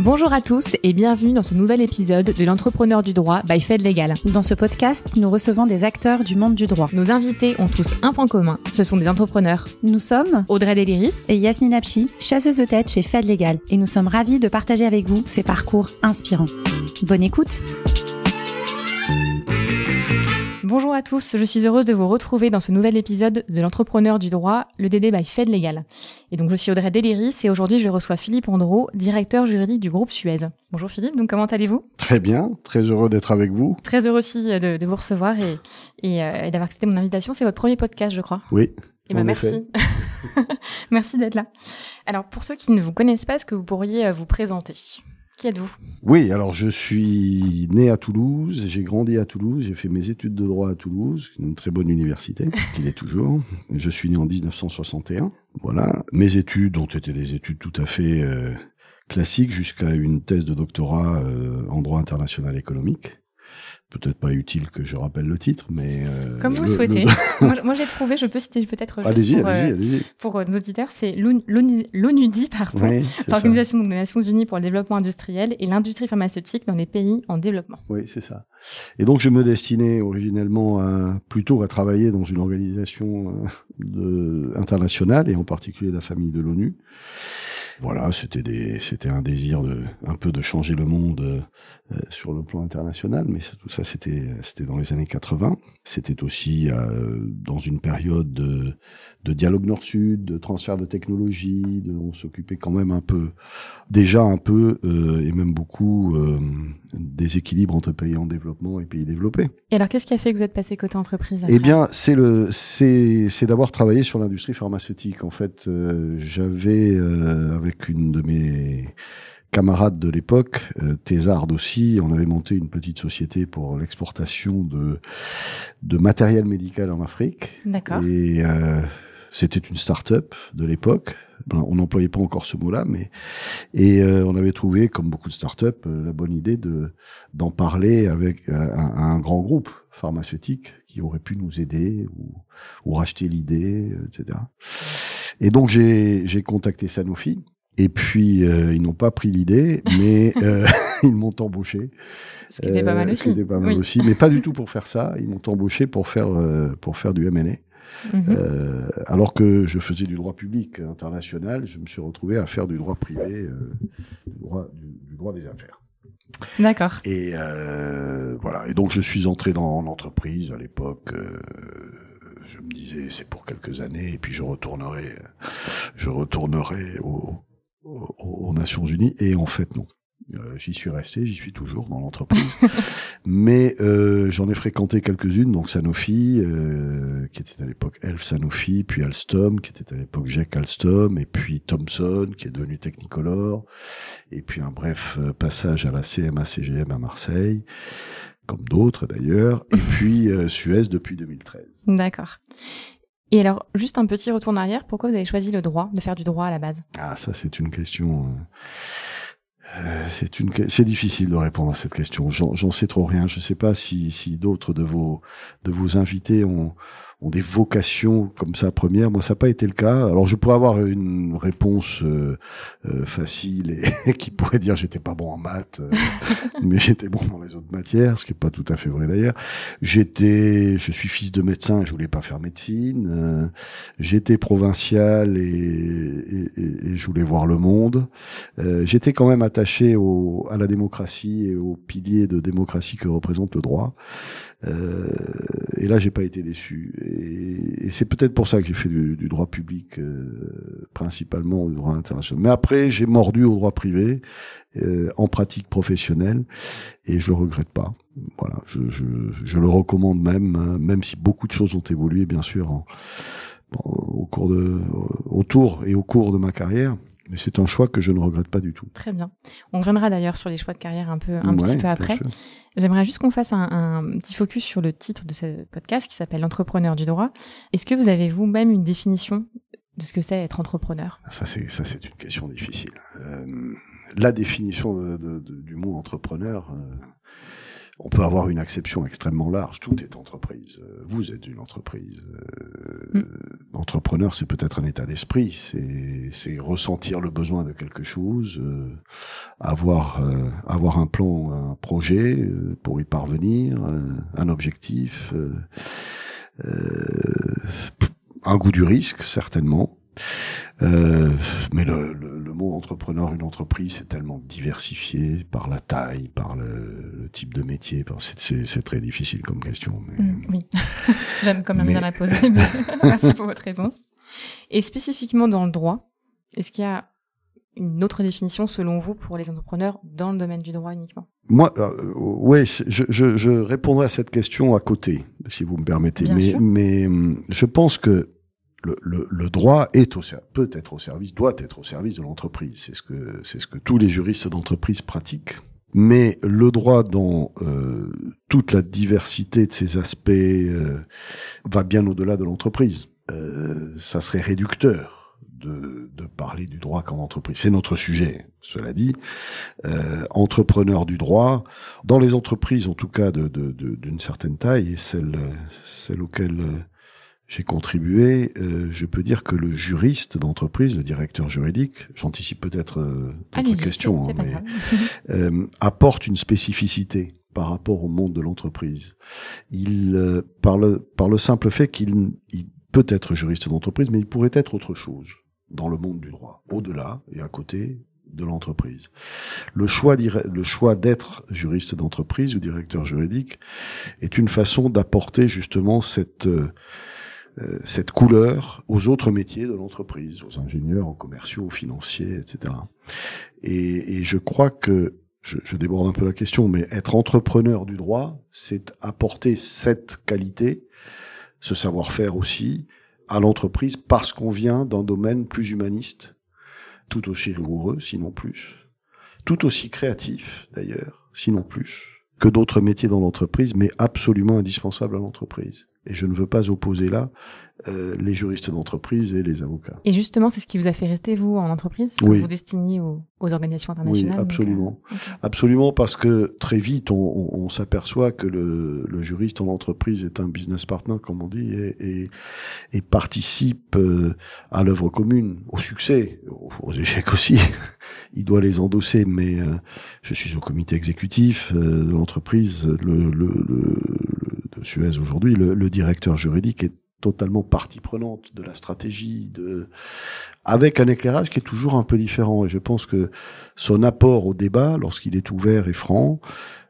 Bonjour à tous et bienvenue dans ce nouvel épisode de l'Entrepreneur du droit by Fed Legal. Dans ce podcast, nous recevons des acteurs du monde du droit. Nos invités ont tous un point commun, ce sont des entrepreneurs. Nous sommes Audrey Deliris et Yasmine Apchi, chasseuse de tête chez Fed Legal, et nous sommes ravis de partager avec vous ces parcours inspirants. Bonne écoute. Bonjour à tous, je suis heureuse de vous retrouver dans ce nouvel épisode de l'Entrepreneur du droit, le DD by Fed Legal. Et donc je suis Audrey Deliris et aujourd'hui je reçois Philippe Andreau, directeur juridique du groupe Suez. Bonjour Philippe, donc comment allez-vous ? Très bien, très heureux d'être avec vous. Très heureux aussi de vous recevoir et d'avoir accepté mon invitation. C'est votre premier podcast, je crois. Oui. Et merci. Merci d'être là. Alors pour ceux qui ne vous connaissent pas, est-ce que vous pourriez vous présenter ? Qui êtes-vous ? Oui, alors je suis né à Toulouse, j'ai grandi à Toulouse, j'ai fait mes études de droit à Toulouse, une très bonne université, qui l'est toujours. Je suis né en 1961. Voilà. Mes études ont été des études tout à fait classiques jusqu'à une thèse de doctorat en droit international économique. Peut-être pas utile que je rappelle le titre, mais... Comme vous le souhaitez. Moi, j'ai trouvé, je peux citer peut-être juste allez-y. Pour nos auditeurs, c'est l'ONUDI, oui, l'Organisation des Nations Unies pour le développement industriel et l'industrie pharmaceutique dans les pays en développement. Oui, c'est ça. Et donc, je me destinais originellement plutôt à travailler dans une organisation internationale, et en particulier la famille de l'ONU. Voilà, c'était un désir un peu de changer le monde sur le plan international, mais tout ça c'était dans les années 80. C'était aussi dans une période de dialogue Nord-Sud, de transfert de technologie, on s'occupait quand même un peu et même beaucoup des équilibres entre pays en développement et pays développés. Et alors qu'est-ce qui a fait que vous êtes passé côté entreprise après ? Eh bien, c'est d'avoir travaillé sur l'industrie pharmaceutique. En fait, j'avais avec une de mes camarades de l'époque, Thésard aussi, on avait monté une petite société pour l'exportation de matériel médical en Afrique. D'accord. Et c'était une start-up de l'époque. On n'employait pas encore ce mot-là, mais on avait trouvé, comme beaucoup de start-up, la bonne idée d'en parler avec un grand groupe pharmaceutique qui aurait pu nous aider ou racheter l'idée, etc. Et donc j'ai contacté Sanofi. Et puis ils n'ont pas pris l'idée, mais ils m'ont embauché. Ce qui était pas mal aussi. Ce qui était pas mal aussi, mais pas du tout pour faire ça. Ils m'ont embauché pour faire du M&A. Alors que je faisais du droit public international, je me suis retrouvé à faire du droit privé, du droit des affaires. D'accord. Et voilà. Et donc je suis entré dans l'entreprise à l'époque. Je me disais c'est pour quelques années et puis je retournerai aux Nations Unies, et en fait non. J'y suis resté, j'y suis toujours dans l'entreprise, mais j'en ai fréquenté quelques-unes, donc Sanofi, qui était à l'époque Elf Sanofi, puis Alstom, qui était à l'époque GEC Alstom, et puis Thomson, qui est devenu Technicolor, et puis un bref passage à la CMA-CGM à Marseille, comme d'autres d'ailleurs, et puis Suez depuis 2013. D'accord. Et alors, juste un petit retour en arrière, pourquoi vous avez choisi le droit, de faire du droit à la base ? Ah, ça c'est une question... c'est difficile de répondre à cette question. J'en sais trop rien. Je sais pas si d'autres de vos invités ont des vocations comme ça première. Moi, ça n'a pas été le cas. Alors, je pourrais avoir une réponse facile et qui pourrait dire j'étais pas bon en maths, mais j'étais bon dans les autres matières, ce qui est pas tout à fait vrai d'ailleurs. Je suis fils de médecin et je voulais pas faire médecine. J'étais provincial et je voulais voir le monde. J'étais quand même attaché à la démocratie et aux piliers de démocratie que représente le droit. Et là, j'ai pas été déçu. Et c'est peut-être pour ça que j'ai fait du droit public, principalement au droit international. Mais après, j'ai mordu au droit privé, en pratique professionnelle, et je le regrette pas. Voilà, je le recommande même si beaucoup de choses ont évolué, bien sûr, au cours de ma carrière. Mais c'est un choix que je ne regrette pas du tout. Très bien. On reviendra d'ailleurs sur les choix de carrière un petit peu après. J'aimerais juste qu'on fasse un petit focus sur le titre de ce podcast qui s'appelle l'entrepreneur du droit. Est-ce que vous avez vous-même une définition de ce que c'est être entrepreneur ? Ça c'est une question difficile. La définition du mot entrepreneur, On peut avoir une acception extrêmement large. Tout est entreprise. Vous êtes une entreprise. Entrepreneur, c'est peut-être un état d'esprit. C'est ressentir le besoin de quelque chose, avoir un plan, un projet pour y parvenir, un objectif, un goût du risque, certainement. Mais le mot entrepreneur, une entreprise, c'est tellement diversifié par la taille, par le type de métier. C'est très difficile comme question. Mais... oui, j'aime quand même bien la poser. Mais merci pour votre réponse. Et spécifiquement dans le droit, est-ce qu'il y a une autre définition selon vous pour les entrepreneurs dans le domaine du droit uniquement? Moi, ouais, je répondrai à cette question à côté, si vous me permettez. Mais je pense que le droit peut être au service, doit être au service de l'entreprise. C'est ce que tous les juristes d'entreprise pratiquent. Mais le droit, dans toute la diversité de ses aspects, va bien au-delà de l'entreprise. Ça serait réducteur de parler du droit comme entreprise. C'est notre sujet, cela dit. Entrepreneur du droit, dans les entreprises, en tout cas d'une certaine taille, et celle auquel j'ai contribué, je peux dire que le juriste d'entreprise, le directeur juridique, j'anticipe peut-être d'autres questions, mais apporte une spécificité par rapport au monde de l'entreprise. Il, par le simple fait qu'il peut être juriste d'entreprise, mais il pourrait être autre chose dans le monde du droit, au-delà et à côté de l'entreprise. Le choix d'être juriste d'entreprise ou directeur juridique est une façon d'apporter justement cette couleur aux autres métiers de l'entreprise, aux ingénieurs, aux commerciaux, aux financiers, etc. Et je crois que, je déborde un peu la question, mais être entrepreneur du droit, c'est apporter cette qualité, ce savoir-faire aussi, à l'entreprise parce qu'on vient d'un domaine plus humaniste, tout aussi rigoureux, sinon plus, tout aussi créatif d'ailleurs, sinon plus, que d'autres métiers dans l'entreprise, mais absolument indispensable à l'entreprise. Et je ne veux pas opposer là les juristes d'entreprise et les avocats. Et justement, c'est ce qui vous a fait rester, vous, en entreprise, que vous destiniez aux organisations internationales? Oui, absolument. Absolument, parce que très vite, on s'aperçoit que le juriste en entreprise est un business partner, comme on dit, et participe à l'œuvre commune, au succès, aux échecs aussi. Il doit les endosser, mais je suis au comité exécutif de l'entreprise, de Suez aujourd'hui, le directeur juridique est totalement partie prenante de la stratégie, avec un éclairage qui est toujours un peu différent. Et je pense que son apport au débat, lorsqu'il est ouvert et franc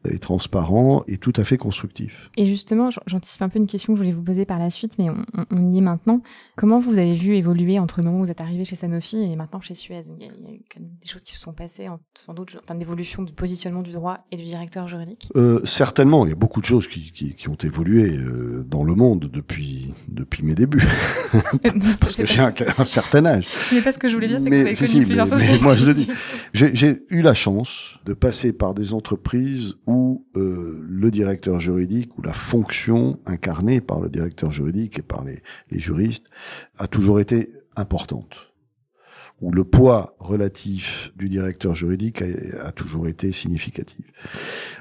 et transparent, est tout à fait constructif. Et justement, j'anticipe un peu une question que je voulais vous poser par la suite, mais on y est maintenant. Comment vous avez vu évoluer entre le moment où vous êtes arrivé chez Sanofi et maintenant chez Suez? Il y a eu quand même des choses qui se sont passées, sans doute, en termes d'évolution du positionnement du droit et du directeur juridique. Certainement, il y a beaucoup de choses qui ont évolué dans le monde depuis mes débuts. Parce que j'ai un certain âge. Ce n'est pas ce que je voulais dire, c'est que vous avez connu plusieurs sociétés. Mais moi, je le dis. J'ai eu la chance de passer par des entreprises où le directeur juridique, ou la fonction incarnée par le directeur juridique et par les juristes, a toujours été importante. Où le poids relatif du directeur juridique a toujours été significatif.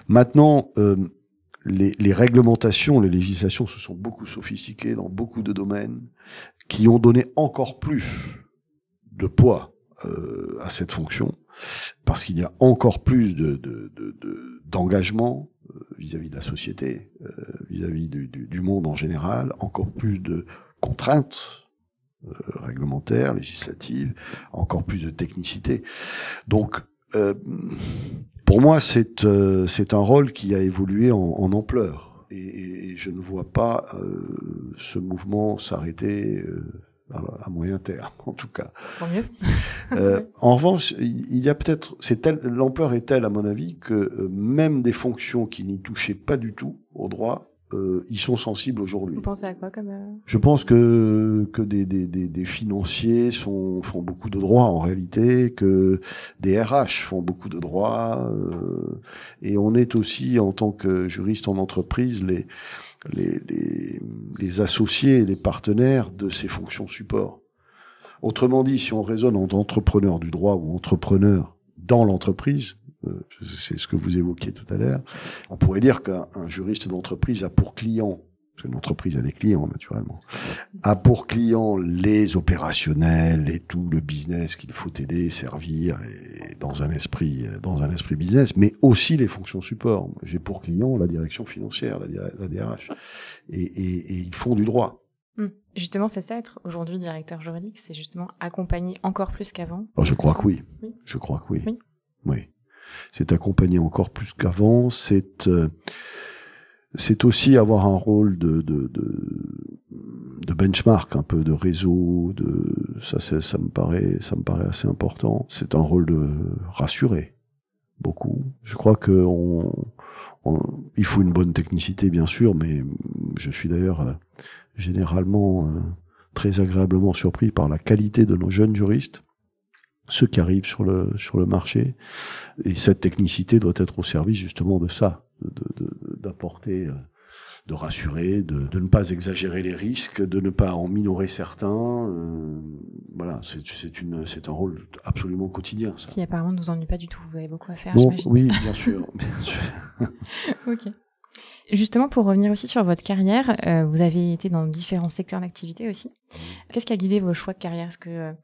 Maintenant, les réglementations, les législations se sont beaucoup sophistiquées dans beaucoup de domaines qui ont donné encore plus de poids à cette fonction, parce qu'il y a encore plus d'engagement vis-à-vis de la société, vis-à-vis du monde en général, encore plus de contraintes réglementaires, législatives, encore plus de technicité. Donc, pour moi, c'est un rôle qui a évolué en ampleur, et je ne vois pas ce mouvement s'arrêter à moyen terme, en tout cas. Tant mieux. En revanche, il y a peut-être, l'ampleur est telle, à mon avis, que même des fonctions qui n'y touchaient pas du tout au droit, y sont sensibles aujourd'hui. Vous pensez à quoi comme Je pense que des financiers font beaucoup de droit en réalité, que des RH font beaucoup de droit, et on est aussi, en tant que juriste en entreprise, les associés, les partenaires de ces fonctions support. Autrement dit, si on raisonne en entrepreneur du droit ou entrepreneur dans l'entreprise, C'est ce que vous évoquiez tout à l'heure. On pourrait dire qu'un juriste d'entreprise a pour client, parce qu'une entreprise a des clients naturellement, a pour client les opérationnels et tout le business qu'il faut aider, servir, et dans un esprit business, mais aussi les fonctions support. J'ai pour client la direction financière, la DRH, et ils font du droit. Justement, c'est ça, être aujourd'hui directeur juridique, c'est justement accompagner encore plus qu'avant. Je crois que oui. Je crois que oui. Oui. C'est accompagner encore plus qu'avant. C'est aussi avoir un rôle de benchmark, un peu de réseau. Ça me paraît assez important. C'est un rôle de rassurer beaucoup. Je crois que il faut une bonne technicité, bien sûr, mais je suis d'ailleurs généralement très agréablement surpris par la qualité de nos jeunes juristes, ceux qui arrivent sur le marché, et cette technicité doit être au service justement de ça, d'apporter, de rassurer, de ne pas exagérer les risques, de ne pas en minorer certains. Voilà, c'est un rôle absolument quotidien, ça. Qui apparemment ne vous ennuie pas du tout. Vous avez beaucoup à faire, bon, j'imagine. Oui, bien sûr, bien sûr. Ok. Justement, pour revenir aussi sur votre carrière, vous avez été dans différents secteurs d'activité aussi. Qu'est-ce qui a guidé vos choix de carrière? Est-ce que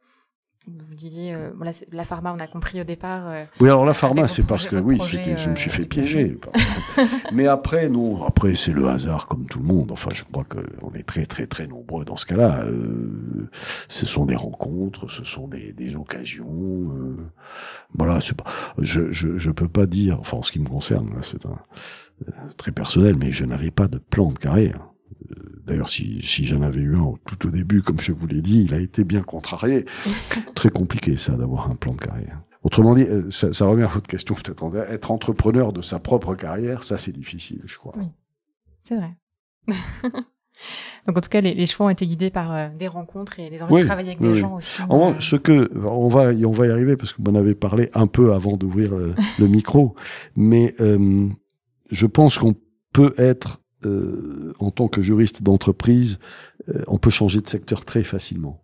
vous disiez, la pharma, on a compris au départ. Oui, alors la pharma, c'est parce que je me suis fait piéger. Mais après, non, après c'est le hasard comme tout le monde. Enfin, je crois qu'on est très très très nombreux dans ce cas-là. Ce sont des rencontres, ce sont des occasions. Voilà, c'est pas. Je peux pas dire. Enfin, en ce qui me concerne, là, c'est très personnel, mais je n'avais pas de plan de carrière. D'ailleurs, si j'en avais eu un tout au début, comme je vous l'ai dit, il a été bien contrarié. Très compliqué, ça, d'avoir un plan de carrière. Autrement dit, ça revient à votre question, peut-être. Être entrepreneur de sa propre carrière, ça, c'est difficile, je crois. Oui, c'est vrai. Donc, en tout cas, les choix ont été guidés par des rencontres et des envies de travailler avec des gens aussi. On va y arriver, parce que vous en avez parlé un peu avant d'ouvrir le micro, mais je pense qu'on peut être en tant que juriste d'entreprise, on peut changer de secteur très facilement.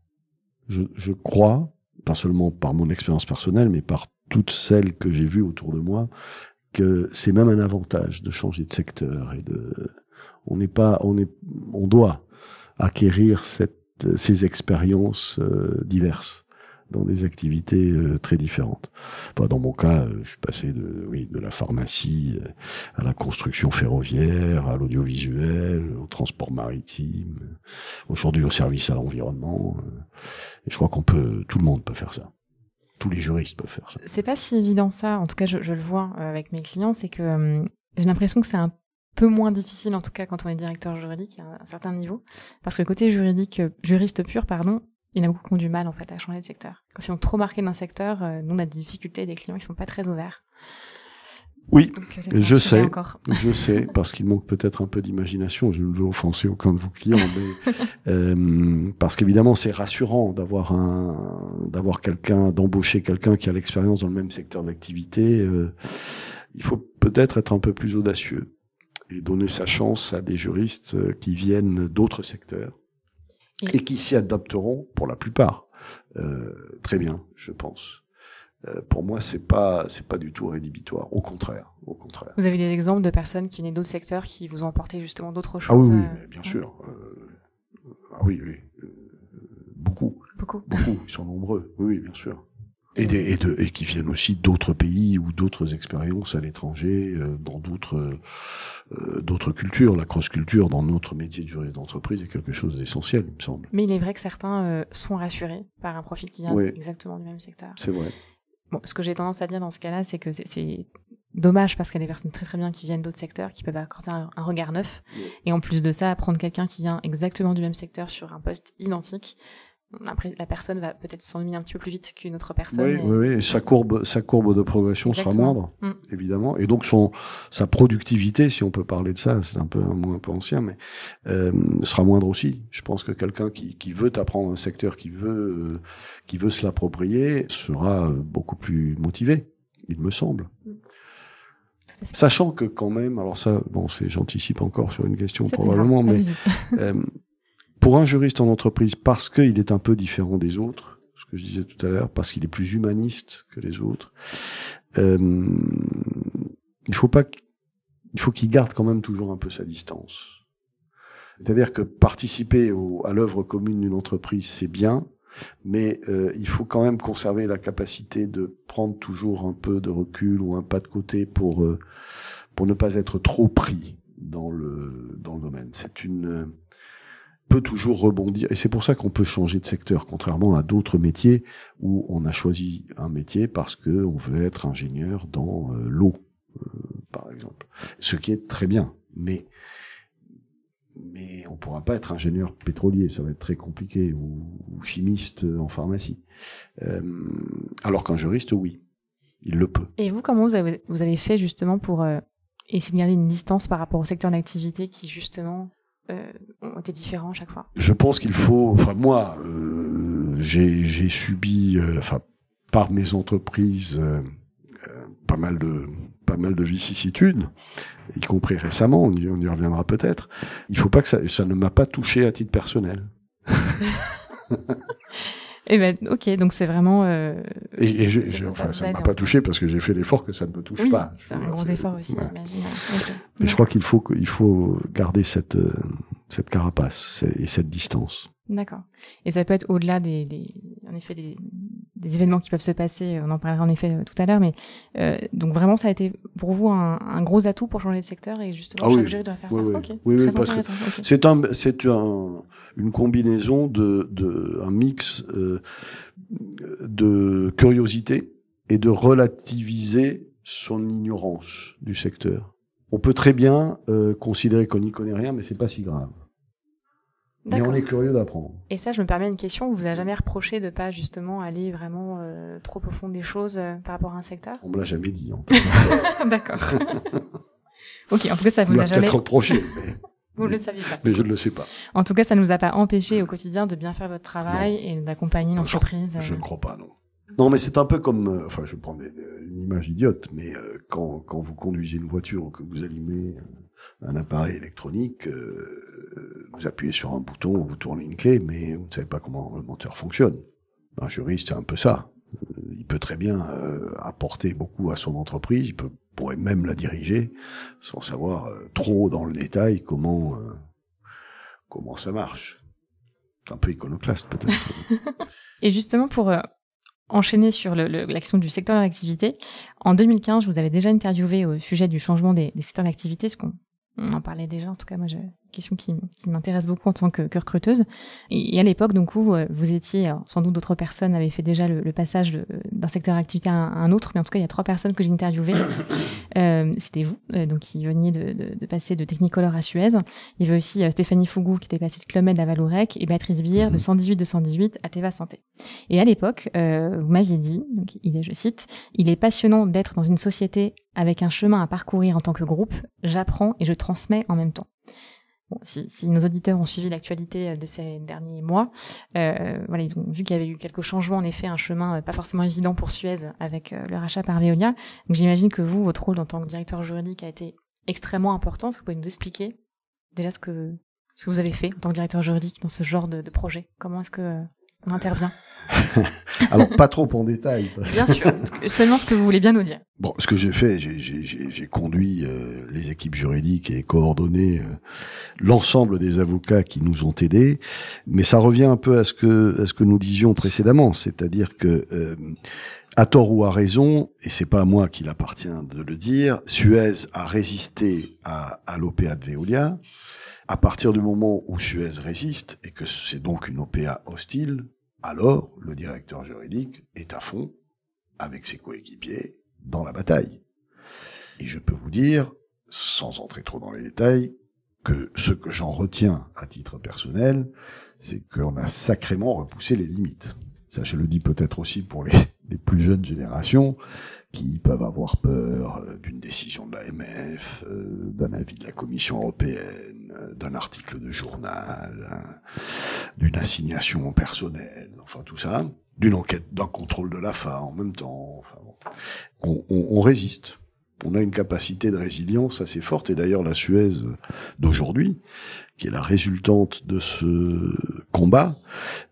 Je crois, pas seulement par mon expérience personnelle, mais par toutes celles que j'ai vues autour de moi, que c'est même un avantage de changer de secteur et on doit acquérir ces expériences diverses dans des activités très différentes. Dans mon cas, je suis passé de la pharmacie à la construction ferroviaire, à l'audiovisuel, au transport maritime, aujourd'hui au service à l'environnement. Et je crois tout le monde peut faire ça. Tous les juristes peuvent faire ça. C'est pas si évident ça, en tout cas je le vois avec mes clients, c'est que j'ai l'impression que c'est un peu moins difficile, en tout cas quand on est directeur juridique à un certain niveau, parce que le côté juriste pur, il y en a beaucoup qui ont du mal en fait à changer de secteur. Quand ils sont trop marqués d'un secteur, nous on a des difficultés, des clients qui sont pas très ouverts. Oui, je sais, parce qu'il manque peut-être un peu d'imagination. Je ne veux offenser aucun de vos clients, mais parce qu'évidemment c'est rassurant d'embaucher quelqu'un qui a l'expérience dans le même secteur d'activité. Il faut peut-être être un peu plus audacieux et donner sa chance à des juristes qui viennent d'autres secteurs. Et qui s'y adapteront pour la plupart très bien, je pense. Pour moi, c'est pas du tout rédhibitoire. Au contraire. Vous avez des exemples de personnes qui venaient d'autres secteurs qui vous ont apporté justement d'autres choses? Ah oui, bien sûr. Oui. Beaucoup. Ils sont nombreux. Oui, bien sûr. Et qui viennent aussi d'autres pays ou d'autres expériences à l'étranger, dans d'autres cultures. La cross-culture dans notre métier de juriste d'entreprise est quelque chose d'essentiel, il me semble. Mais il est vrai que certains sont rassurés par un profil qui vient exactement du même secteur. C'est vrai. Bon, ce que j'ai tendance à dire dans ce cas-là, c'est que c'est dommage parce qu'il y a des personnes très très bien qui viennent d'autres secteurs, qui peuvent accorder un regard neuf. Et en plus de ça, prendre quelqu'un qui vient exactement du même secteur sur un poste identique, après, la personne va peut-être s'ennuyer un petit peu plus vite qu'une autre personne. Oui. Et sa courbe de progression sera moindre, évidemment. Et donc sa productivité, si on peut parler de ça, c'est un mot un peu ancien, mais sera moindre aussi. Je pense que quelqu'un qui veut apprendre un secteur, qui veut se l'approprier, sera beaucoup plus motivé, il me semble. Sachant que quand même, alors ça, j'anticipe encore sur une question probablement, mais pour un juriste en entreprise, parce qu'il est un peu différent des autres, ce que je disais tout à l'heure, parce qu'il est plus humaniste que les autres, il faut qu'il garde quand même toujours un peu sa distance. C'est-à-dire que participer à l'œuvre commune d'une entreprise, c'est bien, mais il faut quand même conserver la capacité de prendre toujours un peu de recul ou un pas de côté pour ne pas être trop pris dans le domaine. Peut toujours rebondir, et c'est pour ça qu'on peut changer de secteur, contrairement à d'autres métiers où on a choisi un métier parce que on veut être ingénieur dans l'eau, par exemple. Ce qui est très bien, mais on pourra pas être ingénieur pétrolier, ça va être très compliqué, ou chimiste en pharmacie. Alors qu'un juriste, oui, il le peut. Et vous, comment vous avez fait justement pour essayer de garder une distance par rapport au secteur d'activité qui justement ont été différents à chaque fois? Je pense qu'il faut, moi, j'ai subi, par mes entreprises, pas mal de vicissitudes, y compris récemment, on y reviendra peut-être. Il faut pas que ça ne m'a pas touché à titre personnel. Eh ben, ok, donc c'est vraiment. Ça m'a pas touché parce que j'ai fait l'effort que ça ne me touche pas. C'est un gros effort aussi, j'imagine. Okay. Mais je crois qu'il faut garder cette carapace et cette distance. D'accord. Et ça peut être au-delà des événements qui peuvent se passer. On en parlera en effet tout à l'heure, mais donc vraiment ça a été pour vous un gros atout pour changer de secteur et justement chaque jury doit faire ça. Okay. Oui, parce que c'est une combinaison un mix de curiosité et de relativiser son ignorance du secteur. On peut très bien considérer qu'on n'y connaît rien, mais c'est pas si grave. Mais on est curieux d'apprendre. Et ça, je me permets une question. On vous a jamais reproché de pas justement aller vraiment trop au fond des choses par rapport à un secteur? On me l'a jamais dit. D'accord. Ok. En tout cas, ça vous a jamais. Peut-être reproché. Mais... Vous le saviez pas. Mais je ne le sais pas. En tout cas, ça ne nous a pas empêché au quotidien de bien faire votre travail et d'accompagner l'entreprise. Je ne crois pas, non. Non, mais c'est un peu comme, je vais prendre une image idiote, mais quand vous conduisez une voiture ou que vous allumez un appareil électronique, vous appuyez sur un bouton, vous tournez une clé, mais vous ne savez pas comment le moteur fonctionne. Un juriste, c'est un peu ça. Il peut très bien apporter beaucoup à son entreprise, pourrait même la diriger, sans savoir trop dans le détail comment ça marche. C'est un peu iconoclaste, peut-être. Et justement, pour enchaîner sur la question du secteur d'activité, en 2015, je vous avais déjà interviewé au sujet du changement des secteurs d'activité, ce qu'on en parlait déjà. En tout cas, moi, j'ai une question qui m'intéresse beaucoup en tant que recruteuse. Et à l'époque, donc, où vous étiez, alors, sans doute d'autres personnes avaient fait déjà le passage d'un secteur d'activité à un autre, mais en tout cas, il y a 3 personnes que j'ai interviewées. C'était vous, donc, qui veniez de passer de Technicolor à Suez. Il y avait aussi Stéphanie Fougou, qui était passée de Club Med à Vallourec, et Béatrice Bier de 118-218 à Teva Santé. Et à l'époque, vous m'aviez dit, donc, je cite, « Il est passionnant d'être dans une société avec un chemin à parcourir en tant que groupe. J'apprends et je transmets en même temps. » Bon, si nos auditeurs ont suivi l'actualité de ces derniers mois, voilà, ils ont vu qu'il y avait eu quelques changements, en effet, un chemin pas forcément évident pour Suez avec le rachat par Veolia. Donc j'imagine que vous, votre rôle en tant que directeur juridique a été extrêmement important. Est-ce que vous pouvez nous expliquer déjà ce que vous avez fait en tant que directeur juridique dans ce genre de projet? Comment est-ce que on intervient? Alors, pas trop en détail. Bien sûr, seulement ce que vous voulez bien nous dire. Bon, ce que j'ai fait, j'ai conduit les équipes juridiques et coordonné l'ensemble des avocats qui nous ont aidés, mais ça revient un peu à ce que nous disions précédemment, c'est-à-dire que à tort ou à raison, et c'est pas à moi qu'il appartient de le dire, Suez a résisté à l'OPA de Veolia. À partir du moment où Suez résiste et que c'est donc une OPA hostile, alors le directeur juridique est à fond avec ses coéquipiers dans la bataille. Et je peux vous dire, sans entrer trop dans les détails, que ce que j'en retiens à titre personnel, c'est qu'on a sacrément repoussé les limites. Ça, je le dis peut-être aussi pour les plus jeunes générations qui peuvent avoir peur d'une décision de l'AMF, d'un avis de la Commission européenne, d'un article de journal, d'une assignation personnelle, enfin tout ça, d'une enquête, d'un contrôle de l'AFA en même temps. Enfin, bon. On résiste. On a une capacité de résilience assez forte, et d'ailleurs la Suez d'aujourd'hui, qui est la résultante de ce combat,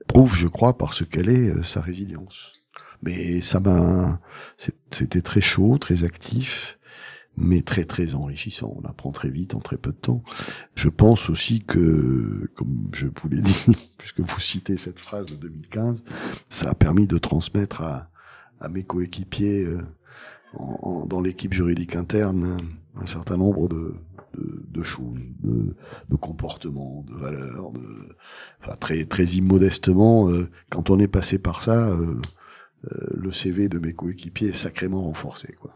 prouve, je crois, par ce qu'elle est, sa résilience. Mais c'était très chaud, très actif, mais très très enrichissant. On apprend très vite en très peu de temps. Je pense aussi que, comme je vous l'ai dit, puisque vous citez cette phrase de 2015, ça a permis de transmettre à mes coéquipiers dans l'équipe juridique interne un certain nombre de choses, de comportements, de valeurs, enfin très très immodestement. Quand on est passé par ça, le CV de mes coéquipiers est sacrément renforcé, quoi.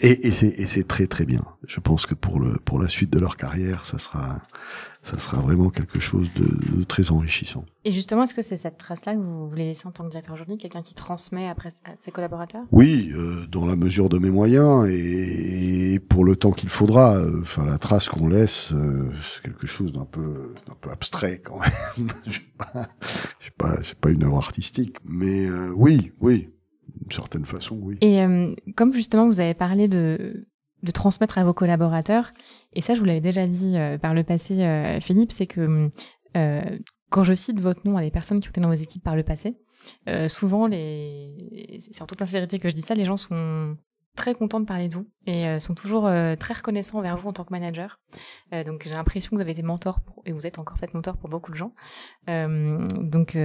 Et c'est très très bien. Je pense que pour la suite de leur carrière, ça sera vraiment quelque chose de très enrichissant. Et justement, est-ce que c'est cette trace-là que vous voulez laisser en tant que directeur juridique, quelqu'un qui transmet après à ses collaborateurs? Oui, dans la mesure de mes moyens et pour le temps qu'il faudra. Enfin, la trace qu'on laisse, c'est quelque chose d'un peu abstrait quand même. C'est pas une œuvre artistique, mais oui. D'une certaine façon, oui. Et comme justement vous avez parlé de transmettre à vos collaborateurs, et ça je vous l'avais déjà dit par le passé, Philippe, c'est que quand je cite votre nom à des personnes qui ont été dans vos équipes par le passé, souvent, c'est en toute sincérité que je dis ça, les gens sont très contents de parler de vous et sont toujours très reconnaissants envers vous en tant que manager. Donc j'ai l'impression que vous avez été mentor et vous êtes encore peut-être mentor pour beaucoup de gens. Donc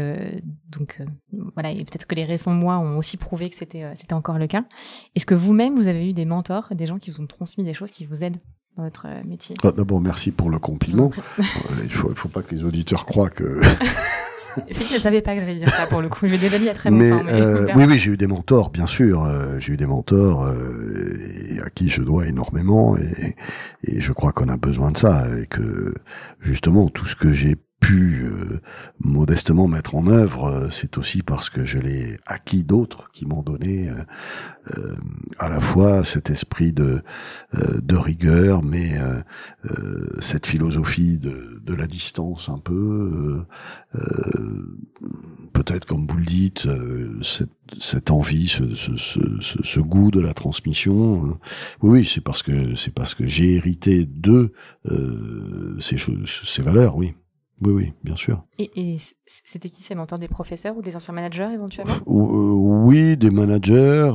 voilà, et peut-être que les récents mois ont aussi prouvé que c'était encore le cas. Est-ce que vous-même vous avez eu des mentors, des gens qui vous ont transmis des choses qui vous aident dans votre métier? D'abord, merci pour le compliment. Il faut pas que les auditeurs croient que Je ne savais pas que j'allais dire ça pour le coup. Je l'ai déjà dit il y a très longtemps. Oui, j'ai eu des mentors, bien sûr. J'ai eu des mentors à qui je dois énormément et je crois qu'on a besoin de ça et que justement tout ce que j'ai pu modestement mettre en œuvre, c'est aussi parce que je l'ai acquis d'autres qui m'ont donné à la fois cet esprit de rigueur, mais cette philosophie de la distance un peu, peut-être comme vous le dites, cette envie, ce goût de la transmission. Oui, c'est parce que j'ai hérité de ces valeurs, oui. Oui, bien sûr. Et c'était qui ces mentors, des professeurs ou des anciens managers éventuellement? Oui, des managers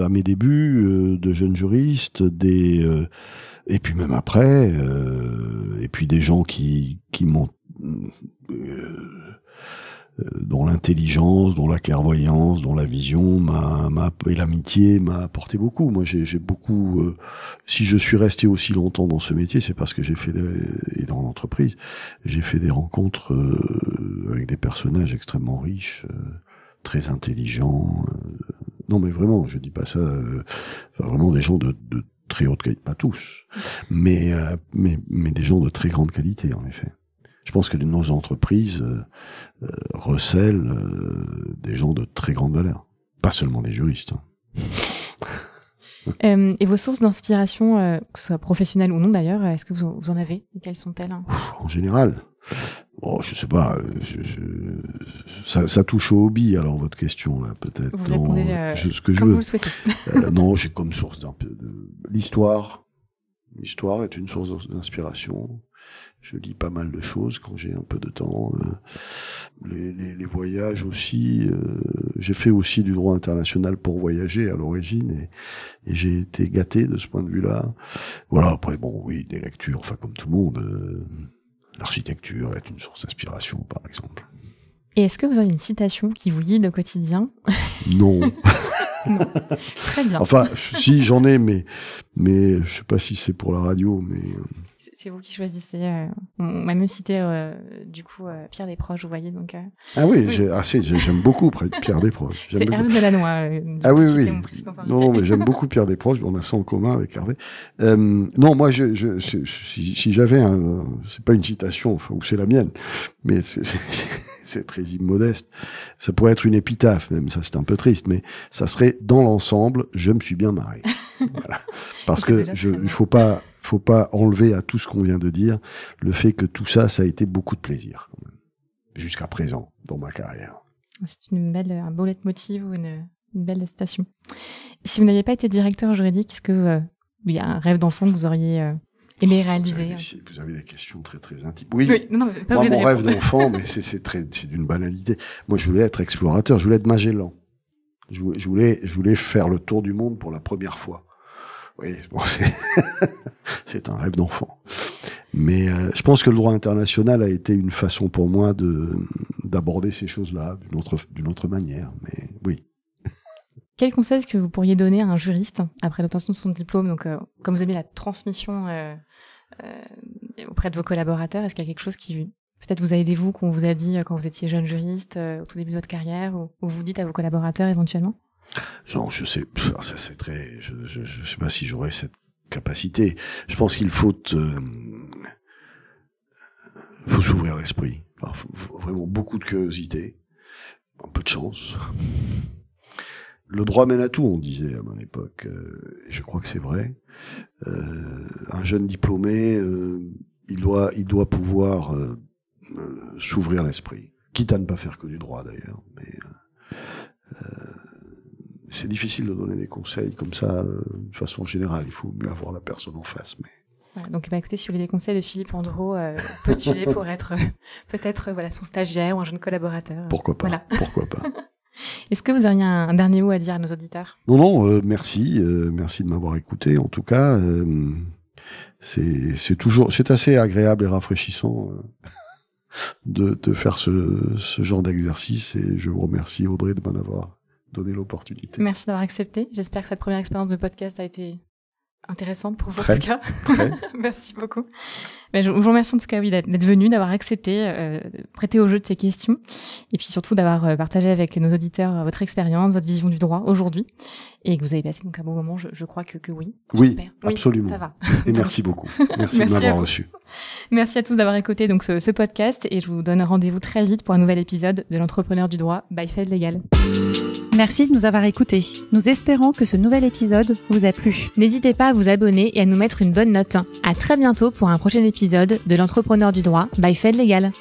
à mes débuts, de jeunes juristes, et puis même après, et puis des gens qui m'ont dont l'intelligence, dont la clairvoyance, dont la vision et l'amitié m'a apporté beaucoup. Moi, j'ai beaucoup. Si je suis resté aussi longtemps dans ce métier, c'est parce que et dans l'entreprise, j'ai fait des rencontres avec des personnages extrêmement riches, très intelligents. Non, mais vraiment, je dis pas ça. Vraiment des gens de très haute qualité, pas tous, mais des gens de très grande qualité, en effet. Je pense que nos entreprises recèlent des gens de très grande valeur, pas seulement des juristes. Et vos sources d'inspiration, que ce soit professionnelles ou non d'ailleurs, est-ce que vous en avez? Et quelles sont-elles? En général, je sais pas. Ça touche au hobby. Alors votre question là, peut-être. Vous répondez ce que je comme veux. vous le souhaitez. Non, j'ai comme source l'histoire. L'histoire est une source d'inspiration. Je lis pas mal de choses quand j'ai un peu de temps. Les voyages aussi. J'ai fait aussi du droit international pour voyager à l'origine et j'ai été gâté de ce point de vue-là. Voilà, après, bon, oui, des lectures, enfin comme tout le monde. L'architecture est une source d'inspiration, par exemple. Et est-ce que vous avez une citation qui vous guide au quotidien? Non. Non. Très bien. Enfin, si, j'en ai, mais je sais pas si c'est pour la radio, mais... C'est vous qui choisissez. On m'a même cité, du coup, Pierre Desproges, vous voyez, donc... Ah oui, j'aime beaucoup Pierre Desproges. C'est Hervé Delannoy. Ah oui. Non, mais j'aime beaucoup Pierre Desproges, on a ça en commun avec Hervé. Non, moi, si j'avais c'est pas une citation, enfin, ou c'est la mienne, mais c'est très immodeste. Ça pourrait être une épitaphe, même, ça c'est un peu triste, mais ça serait, dans l'ensemble, je me suis bien marré. Voilà. Parce que il faut pas enlever à tout ce qu'on vient de dire le fait que tout ça a été beaucoup de plaisir, quand même, jusqu'à présent, dans ma carrière. C'est un beau leitmotiv ou une belle citation. Si vous n'aviez pas été directeur juridique, est-ce que il y a un rêve d'enfant que vous auriez aimer réaliser. Vous avez des questions très très intimes. Oui. Non, pas moi, mon rêve d'enfant, mais c'est d'une banalité. Moi, je voulais être explorateur, je voulais être Magellan. Je voulais faire le tour du monde pour la première fois. Oui, bon, c'est un rêve d'enfant. Mais je pense que le droit international a été une façon pour moi d'aborder ces choses-là d'une autre manière. Mais oui. Quel conseil est-ce que vous pourriez donner à un juriste après l'obtention de son diplôme? Donc, comme vous aimez la transmission auprès de vos collaborateurs, est-ce qu'il y a quelque chose qui peut-être vous a aidé, vous, qu'on vous a dit quand vous étiez jeune juriste au tout début de votre carrière, ou vous dites à vos collaborateurs éventuellement? Non, je sais, ça c'est très, je sais pas si j'aurais cette capacité. Je pense qu'il faut s'ouvrir l'esprit. Faut vraiment beaucoup de curiosité, un peu de chance. Le droit mène à tout, on disait à mon époque. Je crois que c'est vrai. Un jeune diplômé, il doit pouvoir s'ouvrir l'esprit, quitte à ne pas faire que du droit d'ailleurs. Mais c'est difficile de donner des conseils comme ça de façon générale. Il faut mieux avoir la personne en face. Mais voilà, donc écoutez, si vous voulez des conseils de Philippe Andreau, postulez pour être peut-être son stagiaire ou un jeune collaborateur. Pourquoi pas. Voilà. Pourquoi pas. Est-ce que vous auriez un dernier mot à dire à nos auditeurs? Non, merci de m'avoir écouté. En tout cas, c'est assez agréable et rafraîchissant de faire ce genre d'exercice, et je vous remercie, Audrey, de m'en avoir donné l'opportunité. Merci d'avoir accepté. J'espère que cette première expérience de podcast a été intéressante pour vous, en tout cas. Merci beaucoup. Mais je vous remercie en tout cas d'être venu, d'avoir accepté, prêté au jeu de ces questions, et puis surtout d'avoir partagé avec nos auditeurs votre expérience, votre vision du droit aujourd'hui, et que vous avez passé donc un bon moment. Je crois que oui. Oui, absolument. Ça va. Et merci beaucoup. Merci de m'avoir reçu. Merci à tous d'avoir écouté donc ce podcast, et je vous donne rendez-vous très vite pour un nouvel épisode de l'entrepreneur du droit by Fed Legal. Merci de nous avoir écoutés. Nous espérons que ce nouvel épisode vous a plu. N'hésitez pas à vous abonner et à nous mettre une bonne note. À très bientôt pour un prochain épisode de l'entrepreneur du droit by Fed Legal.